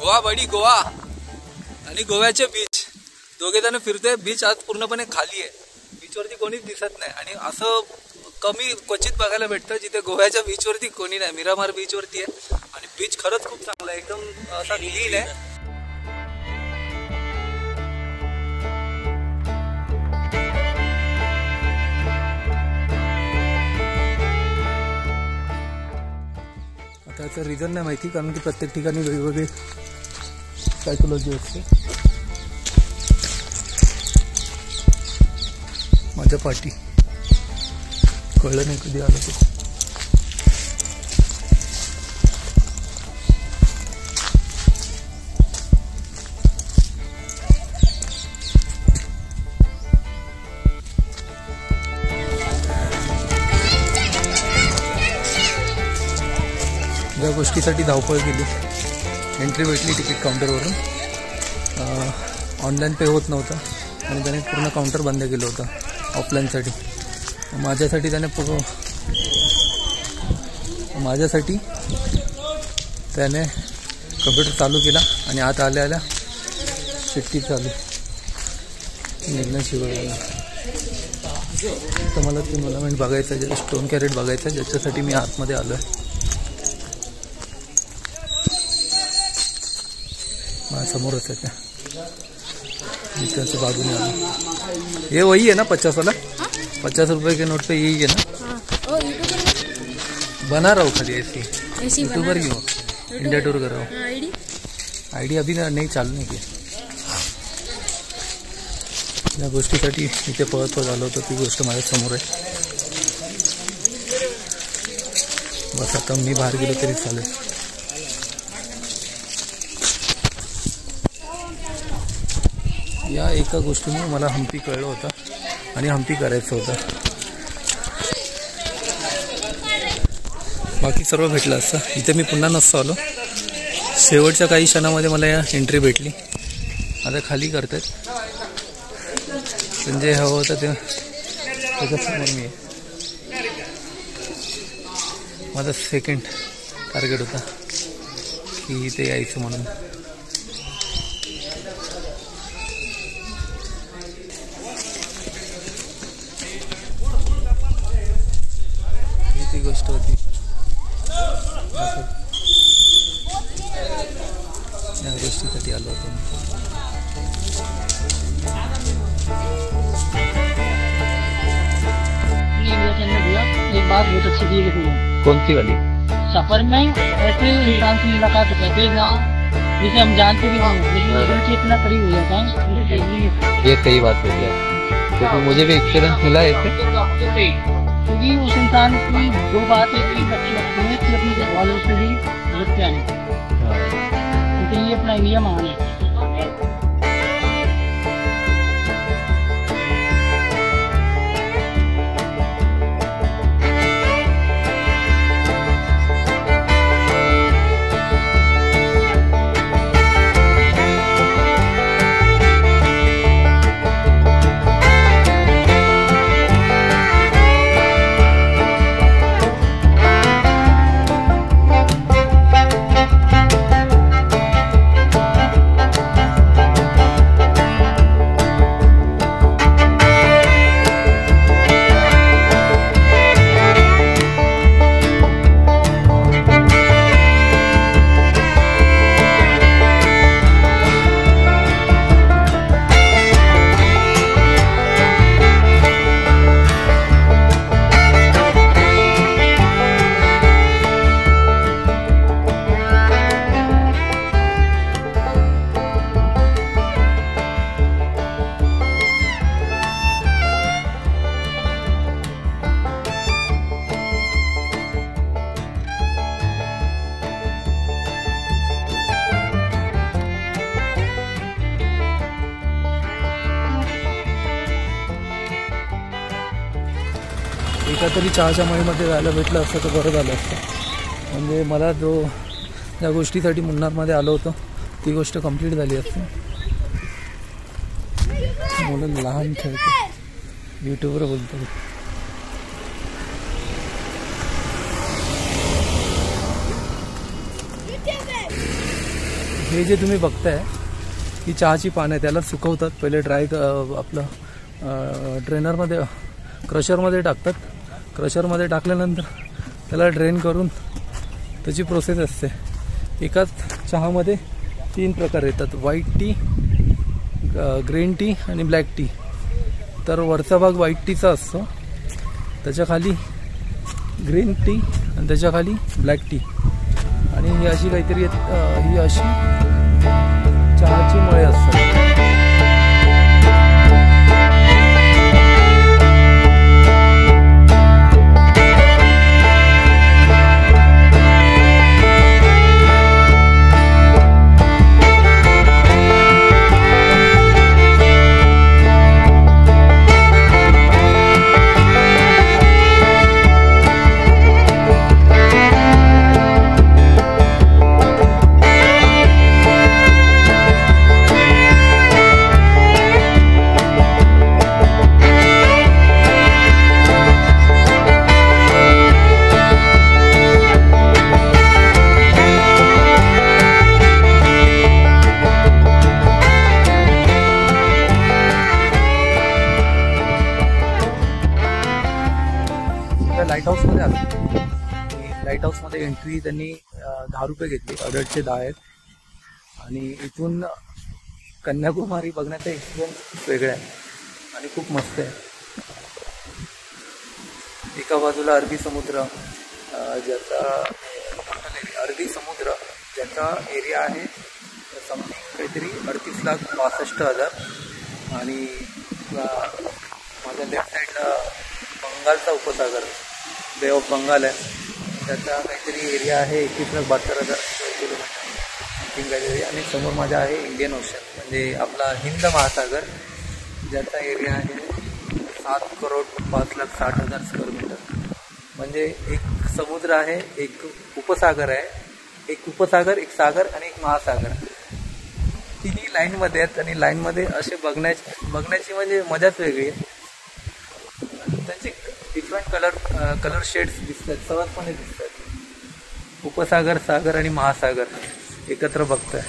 गोवा बडी गोवा आणि गोव्याचे बीच दोघे जण फिरतोय. बीच आज पूर्णपणे खाली आहे, बीचवरती कोणीच दिसत नाही आणि असं कमी क्वचित बघायला भेटतं जिथे गोव्याच्या बीचवरती कोणी नाही. मिरामार बीचवरती आहे आणि बीच खरंच खूप चांगला आहे, एकदम असा क्लीन आहे. आता याचं रिझन नाही माहिती, कारण की प्रत्येक ठिकाणी वेगवेगळी सायकोलॉजी असते. माझ्या पाठी कळलं नाही कधी आलं ते. या गोष्टीसाठी धावपळ केली. एंट्री भेटली तिकीट काउंटरवरून, ऑनलाईन पे होत नव्हता आणि त्याने पूर्ण काउंटर बंद केलं होतं ऑफलाईनसाठी. माझ्यासाठी त्याने कम्प्युटर चालू केला आणि आत आल्या आल्या शिट्टी चालू निघणं शिवाय. तर मला ते टुर्नामेंट बघायचं आहे, स्टोन कॅरेट बघायचं आहे, ज्याच्यासाठी मी आतमध्ये आलो आहे. माझ्या समोरच आहे त्या, मी त्याच्या बाजूने आलो. ये वही है ना 50 वाला, 50 रुपये के नोट पे यही है ना. बना रहा हूँ खाली ऐसी यूट्यूबर ही हो, इंडिया टूर कर रहा हूँ. आयडी अभी नहीं चालू नाही की. या गोष्टीसाठी इथे पळत आलो होतो, ती गोष्ट माझ्या समोर आहे. बस आता मी बाहेर गेलो तरी चालेल. या एका गोष्टीमुळे मला हम्पी कळलं होतं आणि हम्पी करायचं होतं. बाकी सर्व भेटलं असतं. इथे मी पुन्हा नसतो आलो. शेवटच्या काही क्षणामध्ये मला या एंट्री भेटली. आता खाली करतात, पण जे हवं होतं ते त्याच्यासमोर मी आहे. माझा सेकंड टार्गेट होता की इथे यायचं म्हणून. ही गोष्ट होती. या गोष्टीसाठी आलो होतो मी. एक बात बहुत अच्छी दी है. कौन सी वाली? सफर में ऐसे इंसान से मुलाकात हो जाती है जिसे हम जानते भी नहीं, लेकिन इतना करीब हो जाता है. ये सही बात है, क्योंकि मुझे भी एक्सपीरियंस मिला है इससे. क्योंकि उस इंसान की दो बातें अच्छी लगती है कि अपने घर वालों से भी रुक जाए, क्योंकि ये अपना इंडिया महान है. एका तरी चहाच्या मळीमध्ये जायला भेटलं असतं तर बरं झालं असतं. म्हणजे मला ज्या गोष्टीसाठी मुन्नारमध्ये आलो होतो ती गोष्ट कंप्लीट झाली असते. मुलं लहान खेळते, यूट्यूबवर बोलतो. हे जे तुम्ही बघताय ही चहाची पानं, त्याला सुकवतात. पहिले ड्राय आपलं ड्रेनरमध्ये क्रशरमध्ये टाकतात. क्रशरमध्ये टाकल्यानंतर त्याला ड्रेन करून त्याची प्रोसेस असते. एकाच चहामध्ये 3 प्रकार येतात, व्हाईट टी, ग्रीन टी आणि ब्लॅक टी. तर वरचा भाग व्हाईट टीचा असतो, त्याच्या खाली ग्रीन टी आणि त्याच्या खाली ब्लॅक टी. आणि ही अशी काहीतरी ही अशी चहाची मळे असतात. लाईट हाऊसमध्ये आलो. लाईट हाऊसमध्ये एंट्री त्यांनी 10 रुपये घेतली, अडल्टचे 10 आहेत. आणि इथून कन्याकुमारी बघण्याचा एक्सपिरियन्स खूप वेगळा आहे आणि खूप मस्त आहे. एका बाजूला अरबी समुद्र, ज्याचा एरिया आहे समथिंग काहीतरी 38,62,000. आणि माझ्या लेफ्ट साईडला बंगालचा उपसागर, बे ऑफ बंगाल आहे, त्याचा काहीतरी एरिया आहे 21,72,000 किलोमीटर काहीतरी. आणि समोर माझा आहे इंडियन ओशन, म्हणजे आपला हिंद महासागर, ज्याचा एरिया आहे 7,05,60,000 स्क्वेअर मीटर. म्हणजे एक समुद्र आहे, एक उपसागर आहे, एक सागर आणि एक महासागर. तिन्ही लाईनमध्ये आहेत आणि लाईनमध्ये असे बघण्याची म्हणजे मजाच वेगळी आहे. त्यांचे डिफरंट कलर शेड्स दिसतात, सहजपणे दिसतात. उपसागर, सागर आणि महासागर एकत्र बघताय.